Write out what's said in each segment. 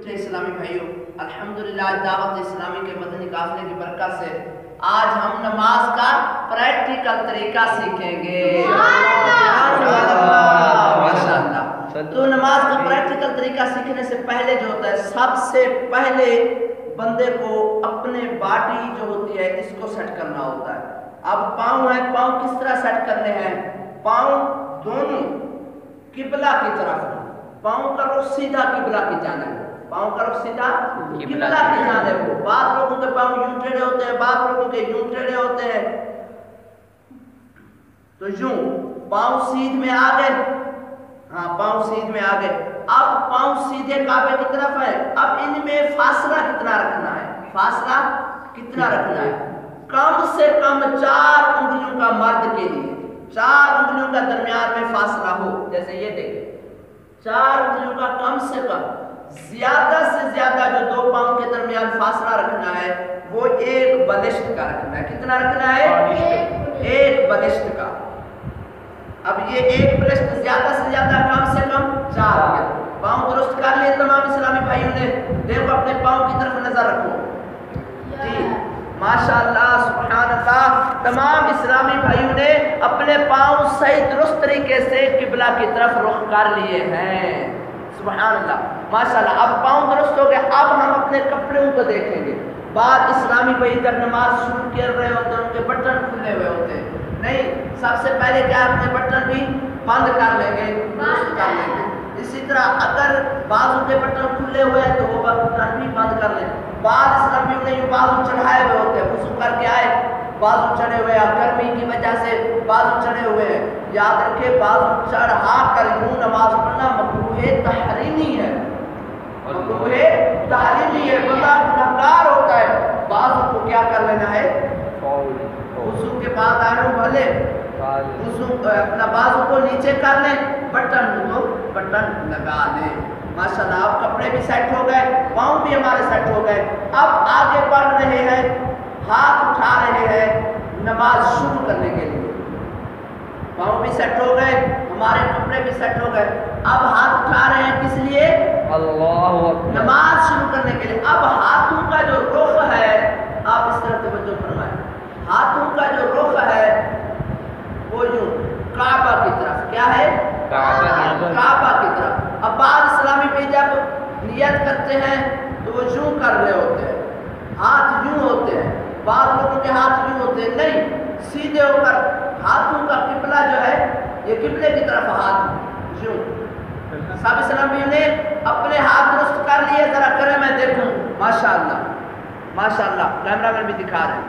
اسلامی بھائیوں، الحمدللہ دعوت اسلامی کے مدنی قافلے کی برکت سے آج ہم نماز کا پریکٹیکل طریقہ سیکھیں گے ماشاءاللہ۔ تو نماز کا پریکٹیکل طریقہ سیکھنے سے پہلے جو ہوتا ہے، سب سے پہلے بندے کو اپنے باڈی جو ہوتی ہے اس کو سیٹ کرنا ہوتا ہے۔ اب پاؤں ہے، پاؤں کس طرح سیٹ کرنے ہیں؟ پاؤں دونوں قبلہ کی طرف، پاؤں کا رخ سیدھا قبلہ کی جانب، پاؤں کا رخ سیدھا قبلہ کی جانب ہو۔ بعض لوگوں کے پاؤں یوں ٹیڑھے ہوتے ہیں، بعض لوگوں کے یوں ٹیڑھے ہوتے ہیں۔ تو یوں پاؤں سیدھ میں آ گئے، ہاں پاؤں سیدھ میں آ گئے۔ اب پاؤں سیدھے کعبے کی طرف ہے۔ اب ان میں فاصلہ کتنا رکھنا ہے؟ فاصلہ کتنا رکھنا ہے؟ کم سے کم 4 انگلیوں کا مرد کے لیے 4 انگلیوں کا درمیان میں فاصلہ ہو۔ جیسے یہ دیکھیں، 4 انگلیوں کا کم سے کم، زیادہ سے زیادہ جو 2 پاؤں کے درمیان فاصلہ رکھنا ہے وہ 1 بلشت کا رکھنا ہے۔ کتنا رکھنا ہے؟ 1 بلشت کا۔ اب یہ 1 بلشت زیادہ سے زیادہ، کم سے کم 4 ہے۔ پاؤں درست کر لیے تمام اسلامی بھائیوں نے؟ دیکھو اپنے پاؤں کی طرف نظر رکھو جی، ماشاءاللہ سبحان اللہ۔ تمام اسلامی بھائیوں نے اپنے پاؤں صحیح درست طریقے سے قبلہ کی طرف رخ کر لیے ہیں، سبحان اللہ ماشاءاللہ۔ اب پاؤں درست ہو گئے، اب ہم اپنے کپڑوں کو دیکھیں گے۔ بعض اسلامی بھائی جب نماز شروع کر رہے ہوتے ہیں ان کے بٹن کھلے ہوئے ہوتے ہیں، نہیں، سب سے پہلے کیا اپنے بٹن بھی بند کر لیں گے، درست کر لیں گے۔ اسی طرح اگر بازو کے بٹن کھلے ہوئے ہیں تو وہ بٹن بھی بند کر لیں۔ بعض اسلامیوں نے یہ بازو چڑھائے ہوئے ہوتے ہیں، وضو کر کے آئے بازو چڑھے ہوئے ہیں، گرمی کی وجہ سے بازو چڑھے ہوئے ہیں۔ یاد رکھے بازو چڑھا کر یوں نماز پڑھنا مکروہ تحریمی ہے، مکروہ تحریمی ہے، بندہ گنہگار ہوتا ہے۔ بازو کو کیا کر لینا ہے؟ وضو کے بعد آئے بھلے وضو اپنا بازو کو نیچے کر لیں، بٹن تو بٹن لگا لیں ماشاءاللہ۔ اب کپڑے بھی سیٹ ہو گئے، پاؤں بھی ہمارے سیٹ ہو گئے۔ اب آگے بڑھ رہے ہیں، ہاتھ اٹھا رہے ہیں نماز شروع کرنے کے لیے۔ پاؤں بھی سیٹ ہو گئے، ہمارے کپڑے بھی سیٹ ہو گئے۔ اب ہاتھ اٹھا رہے ہیں کس لیے؟ اللہ اکبر، نماز شروع کرنے کے لیے۔ اب ہاتھوں کا جو رخ ہے، آپ اس طرح توجہ فرمائیں، ہاتھوں کا جو رخ ہے وہ یوں کعبہ کی طرف، کیا ہے؟ کعبہ کی طرف۔ اب بعض اسلامی بھی جب نیت کرتے ہیں تو وہ یوں کر رہے ہوتے ہیں، ہاتھ یوں ہوتے ہیں، بعض لوگوں کے ہاتھ یوں ہوتے ہیں، نہیں، سیدھے ہو کر ہاتھوں کا قبلہ جو ہے یہ قبلے کی طرف ہاتھ یوں۔ سب اسلامیوں نے اپنے ہاتھ درست کر لیے، ذرا کریں میں دیکھوں، ماشاءاللہ ماشاءاللہ، کیمرہ مین بھی دکھا رہے ہیں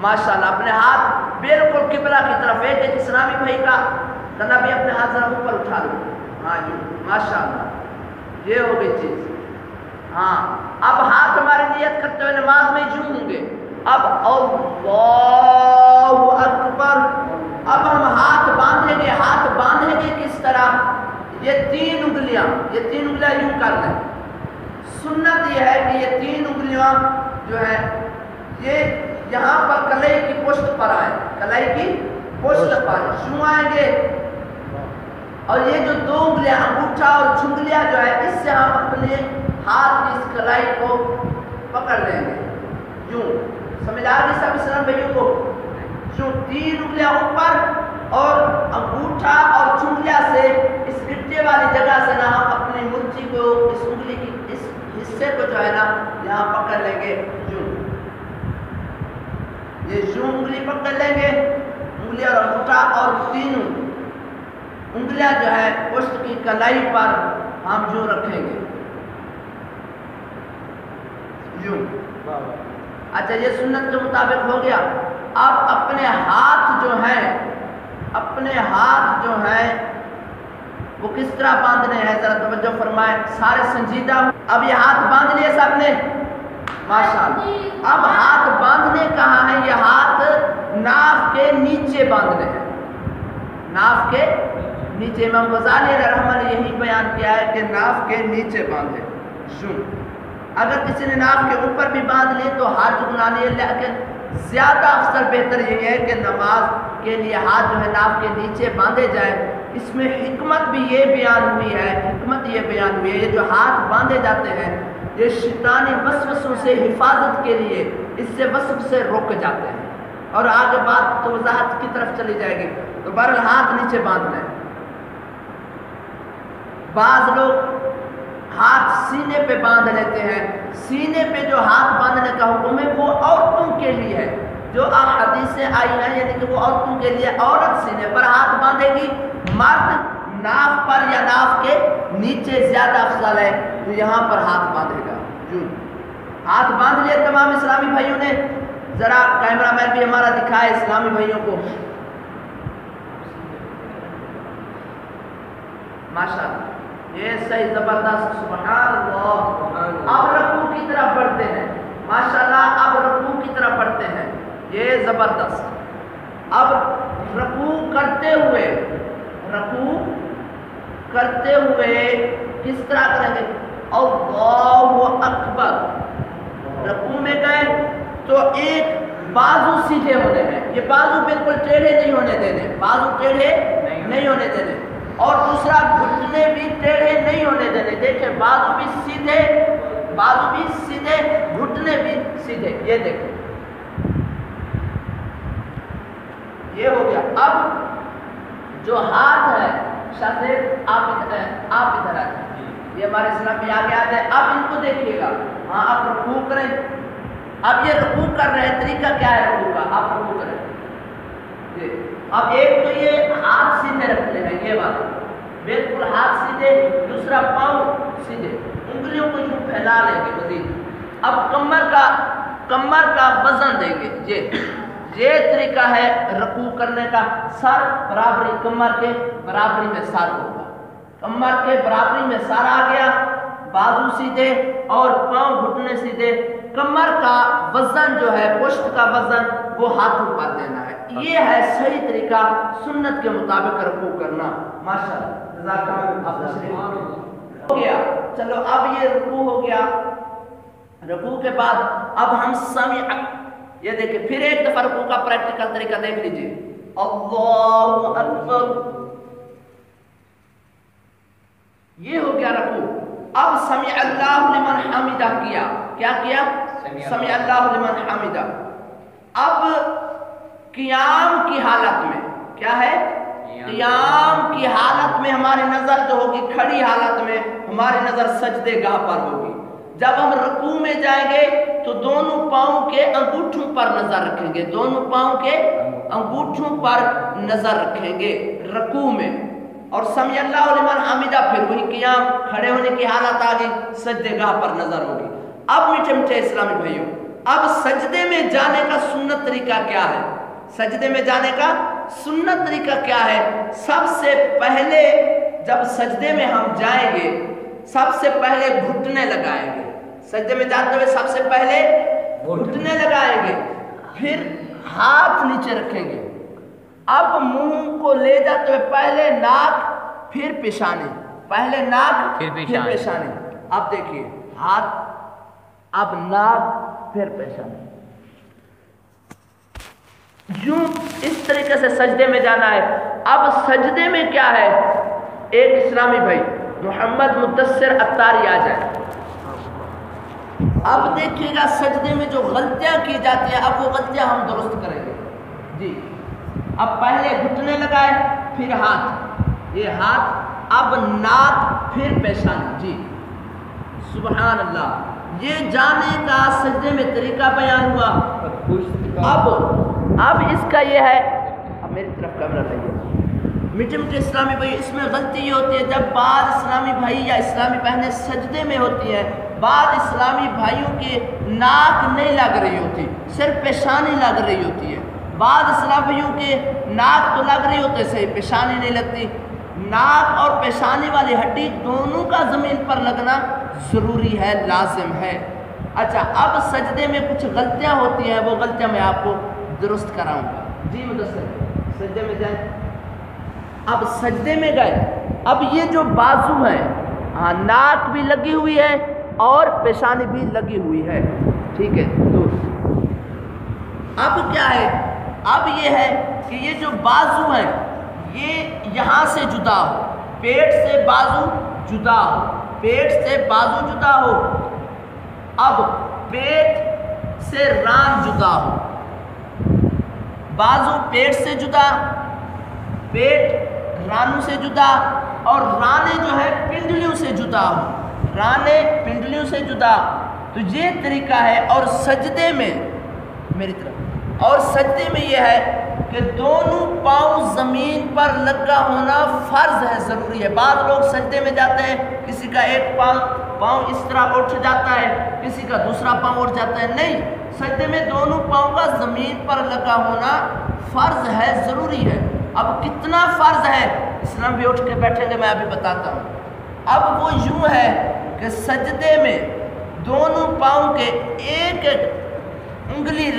ماشاءاللہ، اپنے ہاتھ بالکل قبلہ کی طرف۔ ایک اسلامی بھائی کا کہنا بھی اپنے ہاتھ ذرا اوپر اٹھا لو، ہاں یوں ماشاءاللہ، یہ ہو گئی چیز۔ ہاں اب ہاتھ ہماری نیت کرتے ہوئے نماز میں یوں ہوں گے۔ اب اللہ اکبر، اب ہم ہاتھ باندھیں گے۔ ہاتھ باندھیں گے کس طرح؟ یہ 3 انگلیاں یوں کر لیں۔ سنت یہ ہے کہ یہ 3 انگلیاں جو ہے یہ یہاں پر کلائی کی پشت پر آئے، کلائی کی پشت پر یوں آئیں گے، اور یہ جو 2 انگلیاں انگوٹھا اور چھنگلیاں جو ہے اس سے ہم اپنے ہاتھ کی اس کلائی کو پکڑ لیں گے یوں۔ سمجھ آ گئی سب اسلام بھائیوں کو؟ یوں 3 انگلیاں اوپر اور انگوٹھا اور چھنگلیاں سے اس گٹے والی جگہ سے نا ہم اپنی مرچی کو، اس انگلی کی اس حصے کو جو ہے نا یہاں پکڑ لیں گے یوں، یہ یوں انگلی پکڑ لیں گے، انگلی اور انگوٹھا، اور 3 انگلیاں جو ہے پشت کی کلائی پر ہم یوں رکھیں گے یوں۔ اچھا یہ سنت کے مطابق ہو گیا۔ اب اپنے ہاتھ جو ہیں وہ کس طرح باندھنے ہیں ذرا توجہ فرمائیں، سارے سنجیدہ۔ اب یہ ہاتھ باندھ لیے سب نے ماشاءاللہ۔ اب ہاتھ باندھنے کہاں ہے؟ یہ ہاتھ ناف کے نیچے باندھنے ہیں، ناف کے نیچے۔ امام غزالی علیہ رحمہ نے یہی بیان کیا ہے کہ ناف کے نیچے باندھے یوں۔ اگر کسی نے ناف کے اوپر بھی باندھ لی تو حرج گناہ نہیں ہے، لیکن زیادہ افضل بہتر یہ ہے کہ نماز کے لیے ہاتھ جو ہے ناف کے نیچے باندھے جائے، اس میں حکمت بھی یہ بیان ہوئی ہے، حکمت یہ بیان ہوئی ہے، یہ جو ہاتھ باندھے جاتے ہیں یہ شیطانی وسوسوں سے حفاظت کے لیے، اس سے وسوسے سے روک جاتے ہیں۔ اور آگے بات تو وضاحت کی طرف چلی جائے گی، تو بہرحال ہاتھ نیچے باندھ لیں۔ بعض لوگ ہاتھ سینے پہ باندھ لیتے ہیں، سینے پہ جو ہاتھ باندھنے کا حکم ہے وہ عورتوں کے لیے ہے، جو حدیثیں آئی ہیں یعنی کہ وہ عورتوں کے لیے، عورت سینے پر ہاتھ باندھے گی، مرد ناف پر یا ناف کے نیچے زیادہ افضل ہے تو یہاں پر ہاتھ باندھے گا۔ جو ہاتھ باندھ لیے تمام اسلامی بھائیوں نے، ذرا کیمرہ مین بھی ہمارا دکھائے اسلامی بھائیوں کو، ماشاءاللہ یہ صحیح زبردست، سبحان اللہ۔ اب رکوع کی طرف بڑھتے ہیں، ماشاءاللہ اب رکوع کی طرف بڑھتے ہیں، یہ زبردست۔ اب رکوع کرتے ہوئے کس طرح کریں گے؟ اللہ اکبر۔ رکوع میں گئے تو ایک بازو سیدھے ہونے ہیں، یہ بازو بالکل ٹیڑھے نہیں ہونے دینے، بازو ٹیڑھے نہیں ہونے دینے، اور دوسرا گھٹنے بھی ٹیڑھے نہیں ہونے دینے۔ دیکھیں بازو بھی سیدھے، گھٹنے بھی سیدھے، یہ دیکھیں یہ ہو گیا۔ اب جو ہاتھ ہے شاید آپ ادھر آ جائیں، یہ ہمارے اسلام میں آگے آتے ہیں۔ اب ان کو دیکھیے گا، ہاں آپ رکوع کریں، اب یہ رکوع کر رہے ہیں، طریقہ کیا ہے رکوع کا؟ آپ رکوع کریں، اب ایک تو یہ ہاتھ سیدھے رکھتے ہیں، یہ بات بالکل ہاتھ سیدھے، دوسرا پاؤں سیدھے، انگلیوں کو یوں پھیلا لیں گے مزید۔ اب کمر کا وزن دیں گے، یہ طریقہ ہے رکوع کرنے کا۔ سر برابری، کمر کے برابری میں سر ہوگا، کمر کے برابری میں سر آ گیا، بازو سیدھے اور پاؤں گھٹنے سیدھے۔ کمر کا وزن جو ہے، پشت کا وزن وہ ہاتھوں پر دینا ہے، یہ ہے صحیح طریقہ سنت کے مطابق رکوع کرنا۔ ماشاءاللہ جزاک اللہ ہو گیا۔ چلو اب یہ رکوع ہو گیا، رکوع کے بعد اب ہم سمع، یہ دیکھیں پھر ایک دفعہ رکوع کا پریکٹیکل طریقہ دیکھ لیجئے، اللہ اکبر، یہ ہو گیا رکوع۔ اب سمع اللہ لمن حمدہ کیا کیا؟ سمع اللہ لمن حمدہ۔ اب قیام کی حالت میں کیا ہے؟ قیام کی حالت میں ہماری نظر جو ہوگی، کھڑی حالت میں ہماری نظر سجدے گاہ پر ہوگی۔ جب ہم رکوع میں جائیں گے تو دونوں پاؤں کے انگوٹھوں پر نظر رکھیں گے، دونوں پاؤں کے انگوٹھوں پر نظر رکھیں گے رکوع میں، اور سمع اللہ لمن حمدہ پھر وہی قیام، کھڑے ہونے کی حالت آ گئی، سجدے گاہ پر نظر ہوگی۔ اب میٹھے میٹھے اسلامی بھائیوں، اب سجدے میں جانے کا سنت طریقہ کیا ہے؟ سجدے میں جانے کا سنت طریقہ کیا ہے؟ سب سے پہلے جب سجدے میں ہم جائیں گے، سب سے پہلے گھٹنے لگائیں گے، سجدے میں جاتے ہوئے سب سے پہلے گھٹنے لگائیں گے، پھر ہاتھ نیچے رکھیں گے۔ اب منہ کو لے جاتے ہوئے پہلے ناک پھر پیشانی، پہلے ناک پھر پیشانی۔ اب دیکھیے ہاتھ، اب ناک پھر پیشانی، یوں اس طریقے سے سجدے میں جانا ہے۔ اب سجدے میں کیا ہے؟ ایک اسلامی بھائی محمد مدثر اتاری آ جائے۔ اب دیکھیے گا سجدے میں جو غلطیاں کی جاتی ہیں، اب وہ غلطیاں ہم درست کریں گے جی۔ اب پہلے گھٹنے لگائے، پھر ہاتھ، یہ ہاتھ، اب ناک پھر پیشانی جی، سبحان اللہ۔ یہ جانے کا سجدے میں طریقہ بیان ہوا۔ اب اس کا یہ ہے، اب میری طرف کیمرہ لگے، میٹھے میٹھے اسلامی بھائی، اس میں غلطی یہ ہوتی ہے جب بعض اسلامی بھائی یا اسلامی بہنیں سجدے میں ہوتی ہیں، بعض اسلامی بھائیوں کے ناک نہیں لگ رہی ہوتی، صرف پیشانی لگ رہی ہوتی ہے۔ بعض اسلامی بھائیوں کے ناک تو لگ رہی ہوتی ہے، صحیح پیشانی نہیں لگتی۔ ناک اور پیشانی والی ہڈی دونوں کا زمین پر لگنا ضروری ہے، لازم ہے۔ اچھا، اب سجدے میں کچھ غلطیاں ہوتی ہیں، وہ غلطیاں میں آپ کو درست کراؤں گا جی۔ مدثر سجدے میں جائیں، اب سجدے میں گئے، اب یہ جو بازو ہیں، ہاں ناک بھی لگی ہوئی ہے اور پیشانی بھی لگی ہوئی ہے، ٹھیک ہے۔ تو اب کیا ہے؟ اب یہ ہے کہ یہ جو بازو ہیں یہ یہاں سے جدا ہو، پیٹ سے بازو جدا ہو، پیٹ سے بازو جدا ہو، اب پیٹ سے ران جدا ہو، بازو پیٹ سے جدا، پیٹ رانوں سے جدا، اور رانے جو ہے پنڈلیوں سے جدا ہو، رانے پنڈلیوں سے جدا۔ تو یہ طریقہ ہے۔ اور سجدے میں میری طرف، اور سجدے میں یہ ہے کہ دونوں پاؤں زمین پر لگا ہونا فرض ہے، ضروری ہے۔ بعض لوگ سجدے میں جاتے ہیں، کسی کا ایک پاؤں اس طرح اٹھ جاتا ہے، کسی کا دوسرا پاؤں اٹھ جاتا ہے، نہیں، سجدے میں دونوں پاؤں کا زمین پر لگا ہونا فرض ہے، ضروری ہے۔ اب کتنا فرض ہے، اسلام بھی اٹھ کے بیٹھیں گے، میں ابھی بتاتا ہوں۔ اب وہ یوں ہے کہ سجدے میں دونوں پاؤں کے ایک ایک انگلی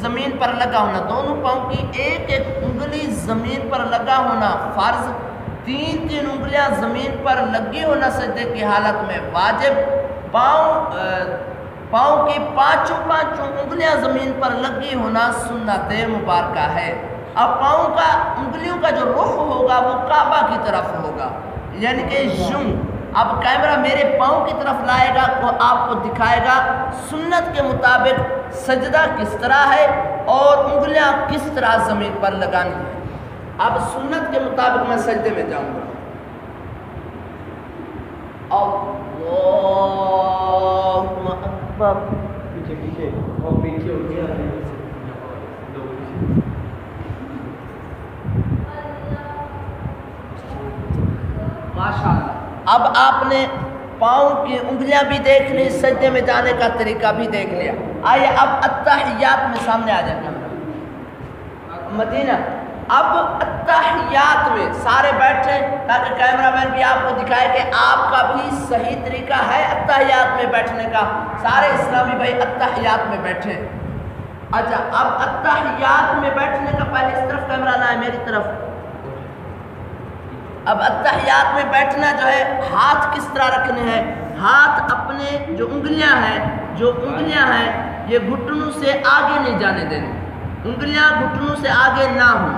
زمین پر لگا ہونا، دونوں پاؤں کی ایک ایک انگلی زمین پر لگا ہونا فرض، تین تین انگلیاں زمین پر لگی ہونا سجدے کی حالت میں واجب، پاؤں کی پانچوں انگلیاں زمین پر لگی ہونا سنت مبارکہ ہے۔ اب پاؤں کا انگلیوں کا جو رخ ہوگا وہ کعبہ کی طرف ہوگا، یعنی کہ یوں۔ اب کیمرہ میرے پاؤں کی طرف لائے گا تو آپ کو دکھائے گا سنت کے مطابق سجدہ کس طرح ہے اور انگلیاں کس طرح زمین پر لگانی ہے۔ اب سنت کے مطابق میں سجدے میں جاؤں گا۔ اللہ اکبر، پیچھے اور پیچھے ہو گیا، ماشاءاللہ۔ اب آپ نے پاؤں کی انگلیاں بھی دیکھ لی، سجدے میں جانے کا طریقہ بھی دیکھ لیا۔ آئیے اب اتحیات میں سامنے آ جائے مدینہ۔ اب اتحیات میں سارے بیٹھے تاکہ کیمرہ مین بھی آپ کو دکھائے کہ آپ کا بھی صحیح طریقہ ہے اتحیات میں بیٹھنے کا۔ سارے اسلامی بھائی اتحیات میں بیٹھے۔ اچھا، اب اتحیات میں بیٹھنے کا پہلے اس طرف کیمرہ لائے میری طرف۔ اب اتحیات میں بیٹھنا جو ہے، ہاتھ کس طرح رکھنے ہیں؟ ہاتھ اپنے جو انگلیاں ہیں یہ گھٹنوں سے آگے نہیں جانے دینے، انگلیاں گھٹنوں سے آگے نہ ہوں،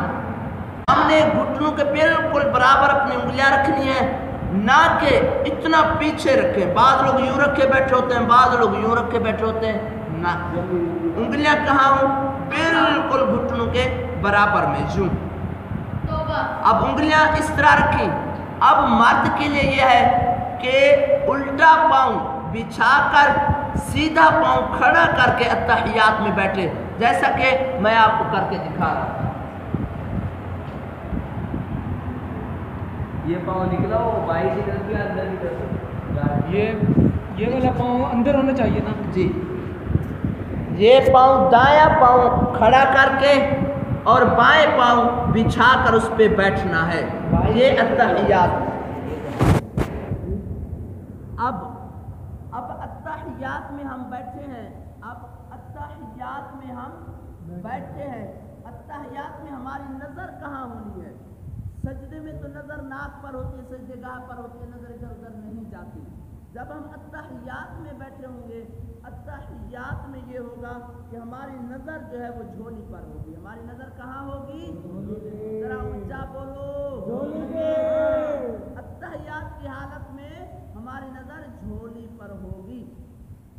ہم نے گھٹنوں کے بالکل برابر اپنی انگلیاں رکھنی ہیں، نہ کہ اتنا پیچھے رکھیں۔ بعض لوگ یوں رکھے بیٹھے ہوتے ہیں، بعض لوگ یوں رکھے بیٹھے ہوتے ہیں، نہ، انگلیاں کہاں ہوں؟ بالکل گھٹنوں کے برابر میں، یوں۔ اب انگلیاں اس طرح رکھیں۔ اب مرد کے لیے یہ ہے کہ الٹا پاؤں بچھا کر سیدھا پاؤں کھڑا کر کے اتحیات میں بیٹھے، جیسا کہ میں آپ کو کر کے دکھا رہا ہوں۔ یہ پاؤں نکلا ہو بائی کی طرف یا اندر کی طرف؟ یہ والا پاؤں اندر ہونا چاہیے نا جی۔ یہ پاؤں دایاں پاؤں کھڑا کر کے اور بائیں پاؤں بچھا کر اس پہ بیٹھنا ہے، یہ اتحیات۔ اب اتحیات میں ہم بیٹھے ہیں، اتحیات میں ہماری نظر کہاں ہونی ہے؟ سجدے میں تو نظر ناک پر ہوتی ہے، سجدے گاہ پر ہوتی ہے، نظر ادھر ادھر نہیں جاتی۔ جب ہم اتحیات میں بیٹھے ہوں گے، اتحیات میں یہ ہوگا کہ ہماری نظر جو ہے وہ جھولی پر ہوگی۔ ہماری نظر کہاں ہوگی؟ ذرا اونچا بولو۔ اتحیات کی حالت میں ہماری نظر جھولی پر ہوگی۔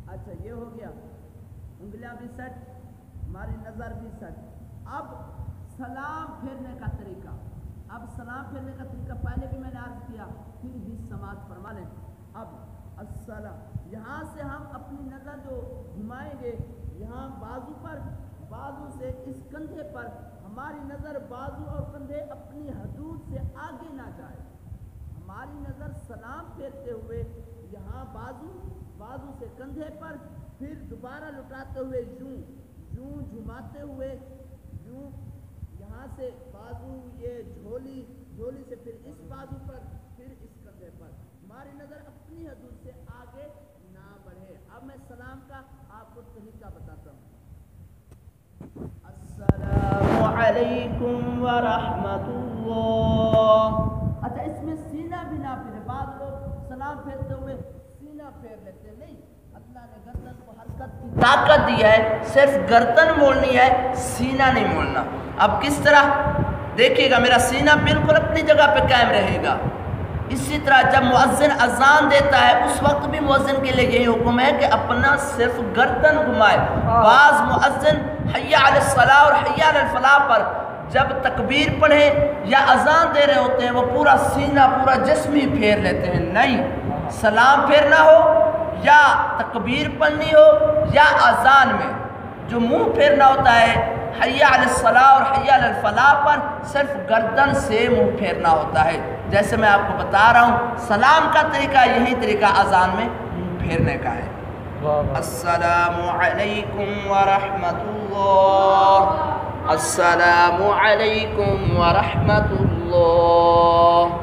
اچھا، یہ ہو گیا، انگلیاں بھی سیٹ، ہماری نظر بھی سیٹ۔ اب سلام پھیرنے کا طریقہ، پہلے بھی میں نے عرض کیا، پھر بھی سماعت فرما لیں۔ اب السلام، یہاں سے ہم اپنی نظر جو گھمائیں گے، یہاں بازو پر، بازو سے اس کندھے پر، ہماری نظر بازو اور کندھے اپنی حدود سے آگے نہ جائے۔ ہماری نظر سلام پھیرتے ہوئے یہاں بازو سے کندھے پر، پھر دوبارہ لٹاتے ہوئے یوں جھماتے ہوئے، یوں یہاں سے بازو، یہ جھولی سے پھر اس بازو پر، پھر اس کندھے پر، ہماری نظر اپنی حدود سے آگے نہ بڑھے۔ اب میں سلام کا آپ کو طریقہ بتاتا ہوں۔ السلام علیکم ورحمۃ اللہ۔ اچھا، اس میں سینہ بھی نہ پھیرے، بعض لوگ سلام پھیرتے ہوئے سینہ پھیر لیتے ہیں، نہیں، اللہ نے گردن کو حرکت کی طاقت دی ہے، صرف گردن مولنی ہے، سینہ نہیں مولنا۔ اب کس طرح؟ دیکھیے گا میرا سینہ بالکل اپنی جگہ پہ قائم رہے گا۔ اسی طرح جب مؤذن اذان دیتا ہے اس وقت بھی مؤذن کے لیے یہی حکم ہے کہ اپنا صرف گردن گھمائے۔ بعض مؤذن حی علی الصلاۃ اور حی علی الفلاح پر جب تکبیر پڑھے یا اذان دے رہے ہوتے ہیں وہ پورا سینہ پورا جسم ہی پھیر لیتے ہیں۔ نہیں، سلام پھیرنا ہو یا تکبیر پڑھنی ہو یا اذان میں جو منہ پھیرنا ہوتا ہے حی علی الصلاۃ اور حی علی الفلاح پر صرف گردن سے منہ پھیرنا ہوتا ہے۔ جیسے میں آپ کو بتا رہا ہوں سلام کا طریقہ یہی طریقہ اذان میں منہ پھیرنے کا ہے۔ السلام علیکم ورحمۃ اللہ، السلام علیکم ورحمۃ اللہ۔